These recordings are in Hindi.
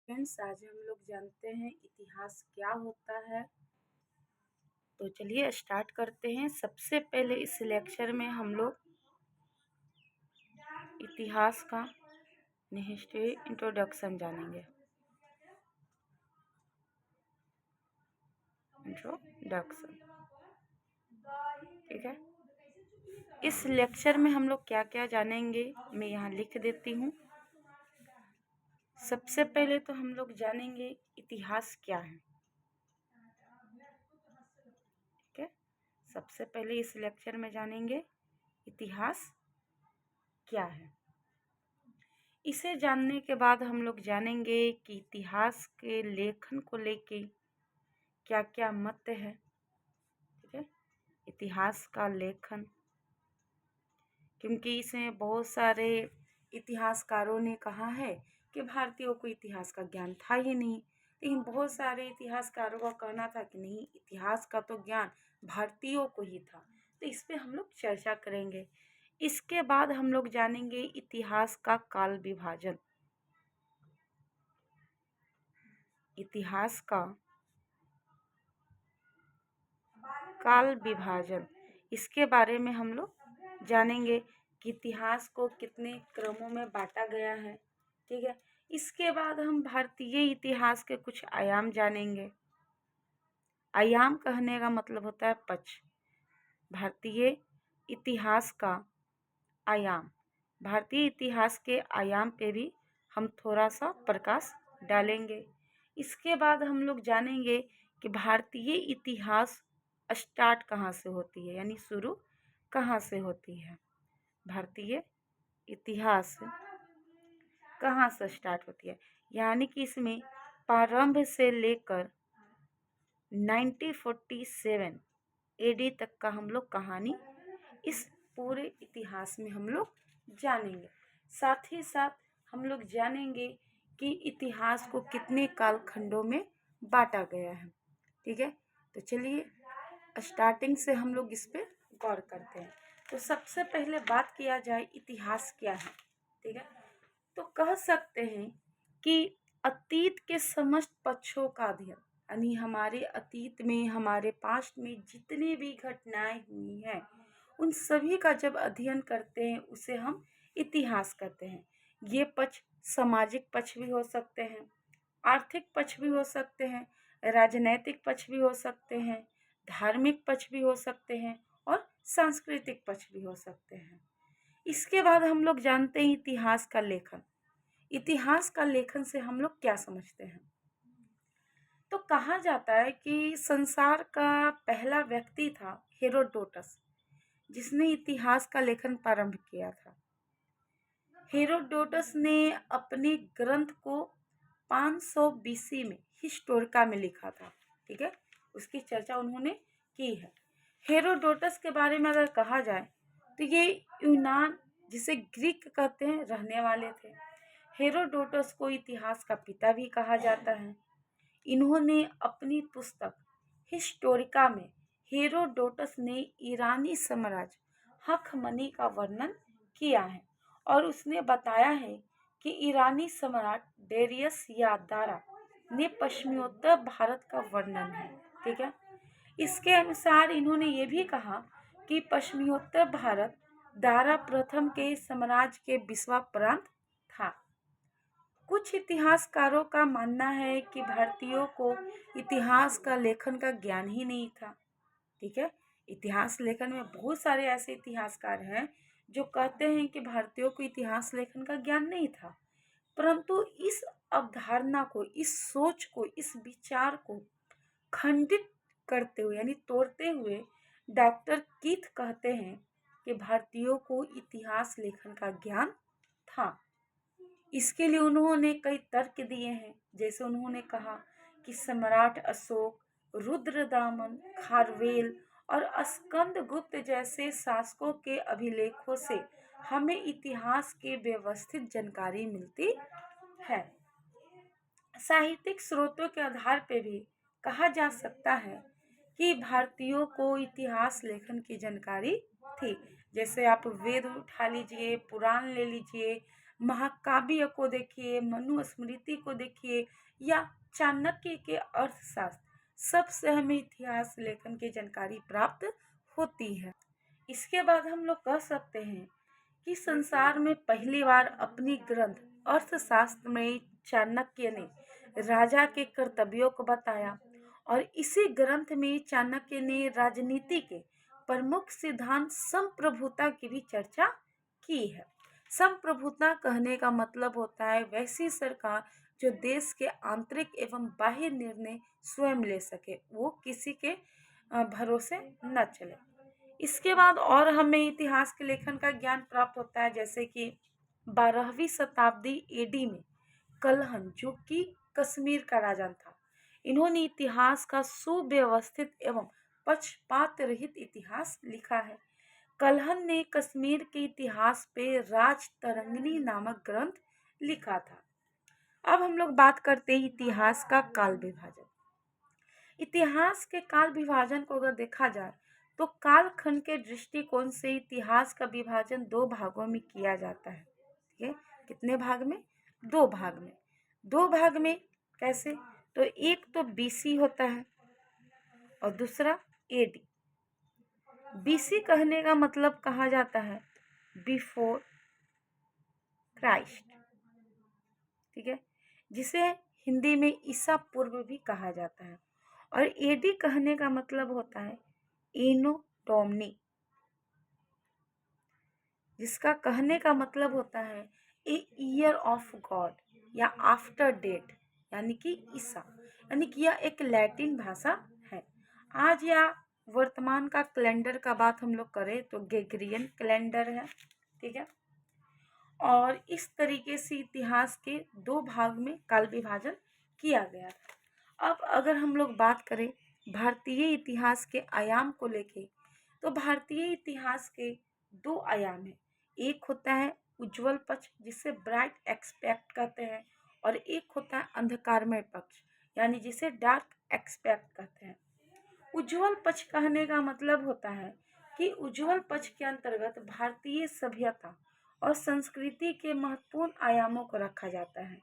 फ्रेंड्स, आज हम लोग जानते हैं इतिहास क्या होता है। तो चलिए स्टार्ट करते हैं। सबसे पहले इस लेक्चर में हम लोग इतिहास का हिस्ट्री इंट्रोडक्शन जानेंगे। इंट्रोडक्शन, ठीक है। इस लेक्चर में हम लोग क्या क्या जानेंगे मैं यहाँ लिख देती हूँ। सबसे पहले तो हम लोग जानेंगे इतिहास क्या है, ठीक है। सबसे पहले इस लेक्चर में जानेंगे इतिहास क्या है। इसे जानने के बाद हम लोग जानेंगे कि इतिहास के लेखन को लेके क्या क्या मत है, ठीक है। इतिहास का लेखन, क्योंकि इसमें बहुत सारे इतिहासकारों ने कहा है कि भारतीयों को इतिहास का ज्ञान था ही नहीं, लेकिन बहुत सारे इतिहासकारों का कहना था कि नहीं, इतिहास का तो ज्ञान भारतीयों को ही था। तो इस पे हम लोग चर्चा करेंगे। इसके बाद हम लोग जानेंगे इतिहास का काल विभाजन। इतिहास का काल विभाजन, इसके बारे में हम लोग जानेंगे कि इतिहास को कितने क्रमों में बांटा गया है, ठीक है। इसके बाद हम भारतीय इतिहास के कुछ आयाम जानेंगे। आयाम कहने का मतलब होता है पक्ष। भारतीय इतिहास का आयाम, भारतीय इतिहास के आयाम पे भी हम थोड़ा सा प्रकाश डालेंगे। इसके बाद हम लोग जानेंगे कि भारतीय इतिहास स्टार्ट कहाँ से होती है, यानी शुरू कहाँ से होती है। भारतीय इतिहास कहाँ से स्टार्ट होती है, यानी कि इसमें प्रारंभ से लेकर 1947 एडी तक का हम लोग कहानी इस पूरे इतिहास में हम लोग जानेंगे। साथ ही साथ हम लोग जानेंगे कि इतिहास को कितने कालखंडों में बांटा गया है, ठीक है। तो चलिए स्टार्टिंग से हम लोग इस पे गौर करते हैं। तो सबसे पहले बात किया जाए इतिहास क्या है, ठीक है। तो कह सकते हैं कि अतीत के समस्त पक्षों का अध्ययन, यानी हमारे अतीत में, हमारे पास्ट में जितने भी घटनाएं हुई हैं उन सभी का जब अध्ययन करते हैं उसे हम इतिहास कहते हैं। ये पक्ष सामाजिक पक्ष भी हो सकते हैं, आर्थिक पक्ष भी हो सकते हैं, राजनैतिक पक्ष भी हो सकते हैं, धार्मिक पक्ष भी हो सकते हैं और सांस्कृतिक पक्ष भी हो सकते हैं। इसके बाद हम लोग जानते हैं इतिहास का लेखन। इतिहास का लेखन से हम लोग क्या समझते हैं। तो कहा जाता है कि संसार का पहला व्यक्ति था हेरोडोटस, जिसने इतिहास का लेखन प्रारंभ किया था। हेरोडोटस ने अपने ग्रंथ को 500 बीसी में हिस्टोरिका में लिखा था, ठीक है। उसकी चर्चा उन्होंने की है। हेरोडोटस के बारे में अगर कहा जाए तो ये यूनान, जिसे ग्रीक कहते हैं, रहने वाले थे। हेरोडोटस को इतिहास का पिता भी कहा जाता है। इन्होंने अपनी पुस्तक हिस्टोरिका में हेरोडोटस ने ईरानी साम्राज्य हखमनी का वर्णन किया है और उसने बताया है कि ईरानी सम्राट डेरियस या दारा ने पश्चिमोत्तर भारत का वर्णन है, ठीक है। इसके अनुसार इन्होंने ये भी कहा कि पश्चिमोत्तर भारत दारा प्रथम के साम्राज्य के बिस्वा प्रांत था। कुछ इतिहासकारों का मानना है कि भारतीयों को इतिहास का लेखन का ज्ञान ही नहीं था, ठीक है। इतिहास लेखन में बहुत सारे ऐसे इतिहासकार हैं जो कहते हैं कि भारतीयों को इतिहास लेखन का ज्ञान नहीं था, परंतु इस अवधारणा को, इस सोच को, इस विचार को खंडित करते हुए, यानी तोड़ते हुए, डॉक्टर कीथ कहते हैं कि भारतीयों को इतिहास लेखन का ज्ञान था। इसके लिए उन्होंने कई तर्क दिए हैं। जैसे उन्होंने कहा कि सम्राट अशोक, रुद्रदामन, खारवेल और स्कंदगुप्त जैसे शासकों के अभिलेखों से हमें इतिहास की व्यवस्थित जानकारी मिलती है। साहित्यिक स्रोतों के आधार पर भी कहा जा सकता है कि भारतीयों को इतिहास लेखन की जानकारी थी। जैसे आप वेद उठा लीजिए, पुराण ले लीजिए, महाकाव्य को देखिए, मनुस्मृति को देखिए या चाणक्य के अर्थशास्त्र, सबसे हमें इतिहास लेखन की जानकारी प्राप्त होती है। इसके बाद हम लोग कह सकते हैं कि संसार में पहली बार अपनी ग्रंथ अर्थशास्त्र में चाणक्य ने राजा के कर्तव्यों को बताया और इसी ग्रंथ में चाणक्य ने राजनीति के प्रमुख सिद्धांत संप्रभुता की भी चर्चा की है। संप्रभुता कहने का मतलब होता है वैसी सरकार जो देश के आंतरिक एवं बाह्य निर्णय स्वयं ले सके, वो किसी के भरोसे न चले। इसके बाद और हमें इतिहास के लेखन का ज्ञान प्राप्त होता है, जैसे कि 12वीं शताब्दी एडी में कल्हण, जो कि कश्मीर का राजा था, इन्होंने इतिहास का सुव्यवस्थित एवं पक्षपात रहित इतिहास लिखा है। कल्हण ने कश्मीर के इतिहास पे राजतरंगिणी नामक ग्रंथ लिखा था। अब हम लोग बात करते हैं इतिहास का काल विभाजन। इतिहास के काल विभाजन को अगर देखा जाए तो कालखंड के दृष्टिकोण से इतिहास का विभाजन दो भागों में किया जाता है। ठीक है, कितने भाग में? दो भाग में। दो भाग में कैसे? तो एक तो बीसी होता है और दूसरा एडी। बीसी कहने का मतलब कहा जाता है बिफोर क्राइस्ट, ठीक है, जिसे हिंदी में ईसा पूर्व भी कहा जाता है। और एडी कहने का मतलब होता है एनो डोमिनी, जिसका कहने का मतलब होता है ए ईयर ऑफ गॉड या आफ्टर डेट, यानी कि ईसा, यानी कि यह एक लैटिन भाषा है। आज या वर्तमान का कैलेंडर का बात हम लोग करें तो ग्रेगोरियन कैलेंडर है, ठीक है। और इस तरीके से इतिहास के दो भाग में काल विभाजन किया गया था। अब अगर हम लोग बात करें भारतीय इतिहास के आयाम को लेके, तो भारतीय इतिहास के दो आयाम हैं। एक होता है उज्जवल पक्ष, जिसे ब्राइट एक्सपेक्ट कहते हैं, और एक होता है अंधकारमय पक्ष, यानी जिसे डार्क एक्सपेक्ट कहते हैं। उज्जवल पक्ष कहने का मतलब होता है कि उज्जवल पक्ष के अंतर्गत भारतीय सभ्यता और संस्कृति के महत्वपूर्ण आयामों को रखा जाता है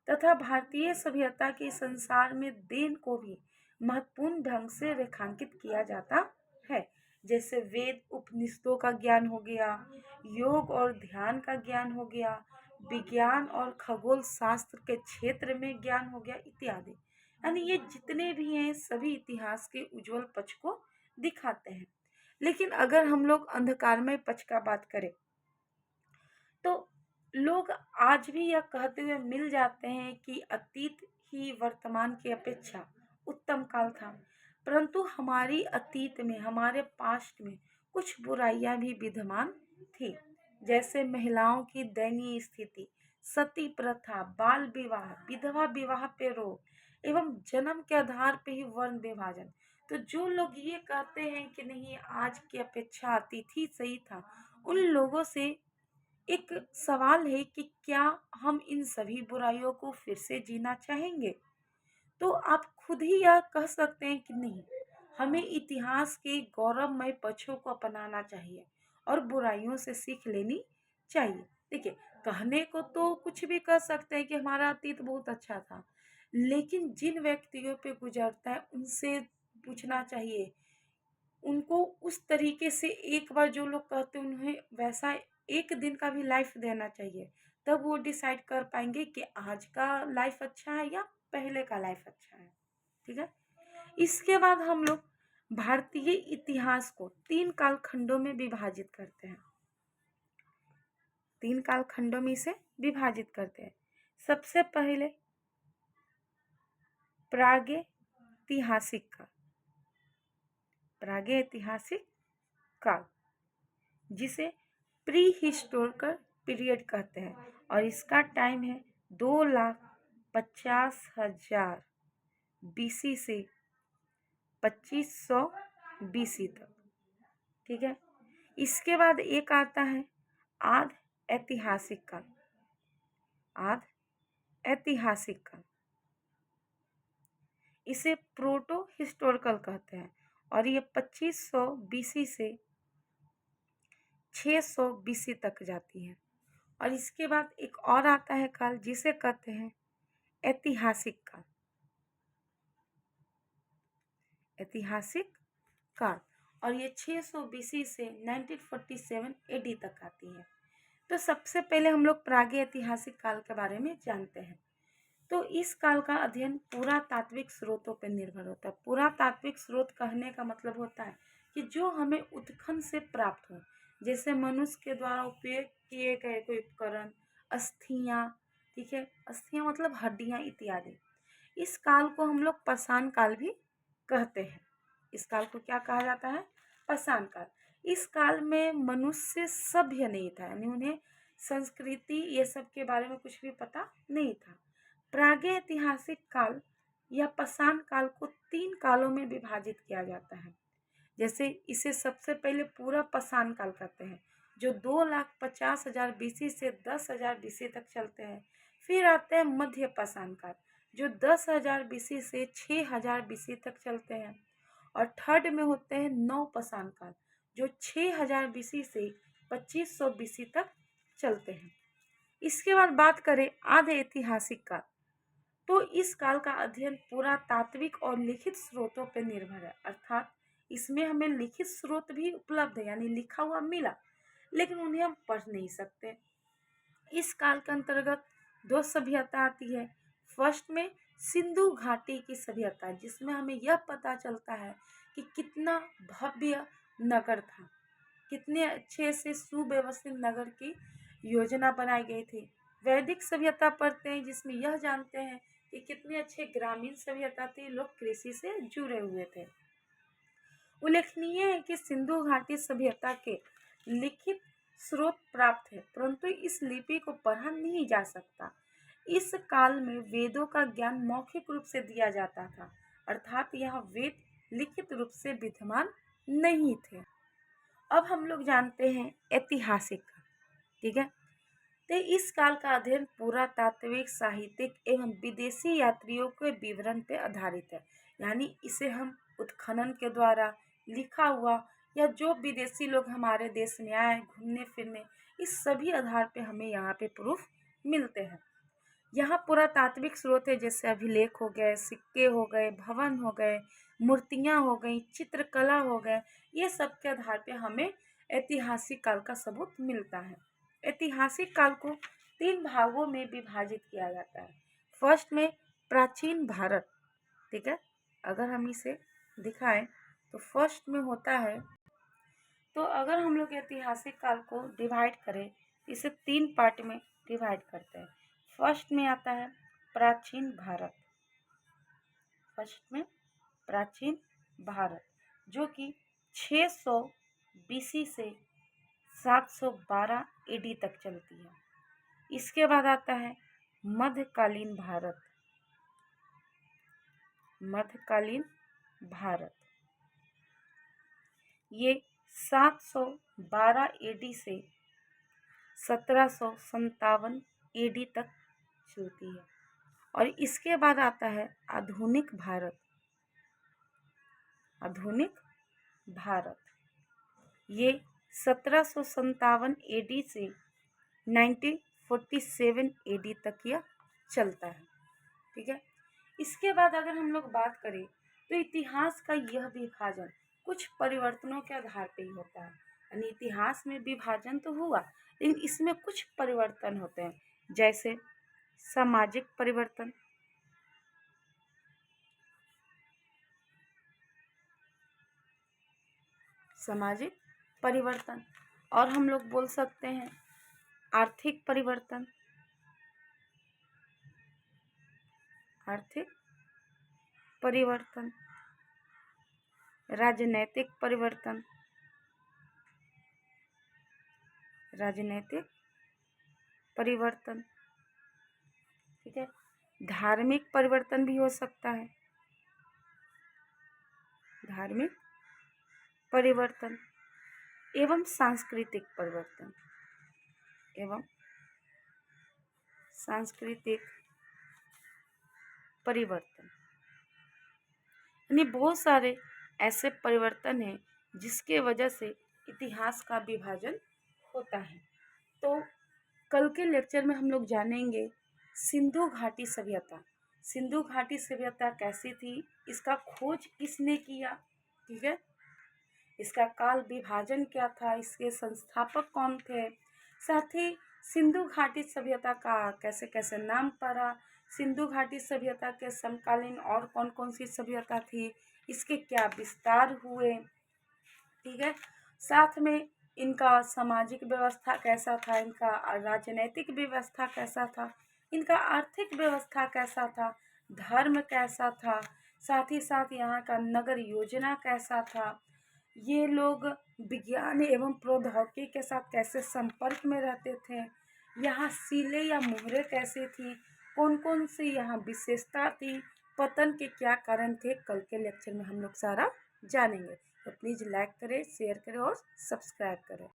तथा भारतीय सभ्यता के संसार में देन को भी महत्वपूर्ण ढंग से रेखांकित किया जाता है। जैसे वेद उपनिषदों का ज्ञान हो गया, योग और ध्यान का ज्ञान हो गया, विज्ञान और खगोल शास्त्र के क्षेत्र में ज्ञान हो गया इत्यादि। यानी ये जितने भी हैं सभी इतिहास के उज्जवल पक्ष को दिखाते हैं। लेकिन अगर हम लोग अंधकारमय पक्ष का बात करें तो लोग आज भी यह कहते हुए मिल जाते हैं कि अतीत ही वर्तमान की अपेक्षा उत्तम काल था, परंतु हमारी अतीत में, हमारे पास्ट में कुछ बुराइयां भी विद्यमान थी, जैसे महिलाओं की दयनीय स्थिति, सती प्रथा, बाल विवाह, विधवा विवाह पे रोक एवं जन्म के आधार पे ही वर्ण विभाजन। तो जो लोग ये कहते हैं कि नहीं आज की अपेक्षा अतीत ही सही था, उन लोगों से एक सवाल है कि क्या हम इन सभी बुराइयों को फिर से जीना चाहेंगे? तो आप खुद ही यह कह सकते हैं कि नहीं, हमें इतिहास के गौरवमय पक्षों को अपनाना चाहिए और बुराइयों से सीख लेनी चाहिए। देखिए, कहने को तो कुछ भी कह सकते हैं कि हमारा अतीत बहुत अच्छा था, लेकिन जिन व्यक्तियों पे गुजरता है उनसे पूछना चाहिए, उनको उस तरीके से एक बार जो लोग कहते हैं उन्हें वैसा एक दिन का भी लाइफ देना चाहिए, तब वो डिसाइड कर पाएंगे कि आज का लाइफ अच्छा है या पहले का लाइफ अच्छा है, ठीक है। इसके बाद हम लोग भारतीय इतिहास को तीन कालखंडों में विभाजित करते हैं। तीन कालखंडों में इसे विभाजित करते हैं। सबसे पहले प्रागैतिहासिक काल, प्रागैतिहासिक काल जिसे प्री हिस्टोरिकल पीरियड कहते हैं, और इसका टाइम है 2,50,000 बीसी से 2500 बीसी तक, ठीक है। इसके बाद एक आता है आध ऐतिहासिक काल, आध ऐतिहासिक काल, इसे प्रोटो हिस्टोरिकल कहते हैं, और ये 2500 बीसी से 600 बीसी तक जाती है। और इसके बाद एक और आता है काल जिसे कहते हैं ऐतिहासिक काल। ऐतिहासिक काल, और ये 600 बीसी से 1947 एडी तक आती है। तो सबसे पहले हम लोग प्रागैतिहासिक काल के बारे में जानते हैं। तो इस काल का अध्ययन पुरातात्विक स्रोतों पर निर्भर होता है। पुरातात्विक स्रोत कहने का मतलब होता है कि जो हमें उत्खनन से प्राप्त हो, जैसे मनुष्य के द्वारा उपयोग किए गए कोई उपकरण, अस्थियां, ठीक है, अस्थियां मतलब हड्डियां इत्यादि। इस काल को हम लोग पाषाण काल भी कहते हैं। इस काल को क्या कहा जाता है? पाषाण काल। इस काल में मनुष्य सभ्य नहीं था, यानी उन्हें संस्कृति ये सब के बारे में कुछ भी पता नहीं था। प्रागैतिहासिक काल या पाषाण काल को 3 कालों में विभाजित किया जाता है। जैसे इसे सबसे पहले पूरा पाषाण काल कहते हैं, जो 2,50,000 बीसी से 10,000 बीसी तक चलते हैं। फिर आते हैं मध्य पाषाण काल, जो 10,000 बीसी से 6,000 बीसी तक चलते हैं। और थर्ड में होते हैं नव पाषाण काल, जो 6,000 बीसी से 2,500 बीसी तक चलते हैं। इसके बाद बात करें आद्य ऐतिहासिक काल, तो इस काल का अध्ययन पुरातात्विक और लिखित स्रोतों पर निर्भर है, अर्थात इसमें हमें लिखित स्रोत भी उपलब्ध है, यानी लिखा हुआ मिला, लेकिन उन्हें हम पढ़ नहीं सकते। इस काल के अंतर्गत 2 सभ्यता आती है। फर्स्ट में सिंधु घाटी की सभ्यता, जिसमें हमें यह पता चलता है कि कितना भव्य नगर था, कितने अच्छे से सुव्यवस्थित नगर की योजना बनाई गई थी। वैदिक सभ्यता पढ़ते हैं, जिसमें यह जानते हैं कि कितने अच्छे ग्रामीण सभ्यता थी, लोग कृषि से जुड़े हुए थे। उल्लेखनीय है कि सिंधु घाटी सभ्यता के लिखित स्रोत प्राप्त है, परंतु इस लिपि को पढ़ा नहीं जा सकता। इस काल में वेदों का ज्ञान मौखिक रूप से दिया जाता था, अर्थात यह वेद लिखित रूप से विद्यमान नहीं थे। अब हम लोग जानते हैं ऐतिहासिक, ठीक है। तो इस काल का अध्ययन पुरातात्विक, साहित्यिक एवं विदेशी यात्रियों के विवरण पर आधारित है, यानी इसे हम उत्खनन के द्वारा, लिखा हुआ, या जो विदेशी लोग हमारे देश में आए घूमने फिरने, इस सभी आधार पे हमें यहाँ पे प्रूफ मिलते हैं। यहाँ पुरातात्विक स्रोत है, जैसे अभिलेख हो गए, सिक्के हो गए, भवन हो गए, मूर्तियाँ हो गई, चित्रकला हो गए, ये सब के आधार पे हमें ऐतिहासिक काल का सबूत मिलता है। ऐतिहासिक काल को 3 भागों में विभाजित किया जाता है। फर्स्ट में प्राचीन भारत, ठीक है, अगर हम इसे दिखाएं तो फर्स्ट में होता है, तो अगर हम लोग ऐतिहासिक काल को डिवाइड करें, इसे 3 पार्ट में डिवाइड करते हैं। फर्स्ट में आता है प्राचीन भारत, फर्स्ट में प्राचीन भारत, जो कि 600 बीसी से 712 एडी तक चलती है। इसके बाद आता है मध्यकालीन भारत, मध्यकालीन भारत, ये 712 एडी से 1757 एडी तक चलती है। और इसके बाद आता है आधुनिक भारत, आधुनिक भारत, ये 1757 एडी से 1947 एडी तक यह चलता है, ठीक है। इसके बाद अगर हम लोग बात करें तो इतिहास का यह विभाजन कुछ परिवर्तनों के आधार पर ही होता है, यानी इतिहास में विभाजन तो हुआ, लेकिन इसमें कुछ परिवर्तन होते हैं, जैसे सामाजिक परिवर्तन, सामाजिक परिवर्तन, और हम लोग बोल सकते हैं आर्थिक परिवर्तन, आर्थिक परिवर्तन, राजनैतिक परिवर्तन, राजनैतिक परिवर्तन, ठीक है। धार्मिक परिवर्तन भी हो सकता है, धार्मिक परिवर्तन, एवं सांस्कृतिक परिवर्तन, एवं सांस्कृतिक परिवर्तन, यानी बहुत सारे ऐसे परिवर्तन हैं जिसके वजह से इतिहास का विभाजन होता है। तो कल के लेक्चर में हम लोग जानेंगे सिंधु घाटी सभ्यता। सिंधु घाटी सभ्यता कैसी थी, इसका खोज किसने किया, ठीक है, इसका काल विभाजन क्या था, इसके संस्थापक कौन थे, साथ ही सिंधु घाटी सभ्यता का कैसे कैसे नाम पड़ा, सिंधु घाटी सभ्यता के समकालीन और कौन कौन सी सभ्यता थी, इसके क्या विस्तार हुए, ठीक है, साथ में इनका सामाजिक व्यवस्था कैसा था, इनका राजनैतिक व्यवस्था कैसा था, इनका आर्थिक व्यवस्था कैसा था, धर्म कैसा था, साथ ही साथ यहाँ का नगर योजना कैसा था, ये लोग विज्ञान एवं प्रौद्योगिकी के साथ कैसे संपर्क में रहते थे, यहाँ सीलें या मुहरें कैसे थी, कौन कौन सी यहाँ विशेषता थी, पतन के क्या कारण थे, कल के लेक्चर में हम लोग सारा जानेंगे। तो प्लीज़ लाइक करें, शेयर करें और सब्सक्राइब करें।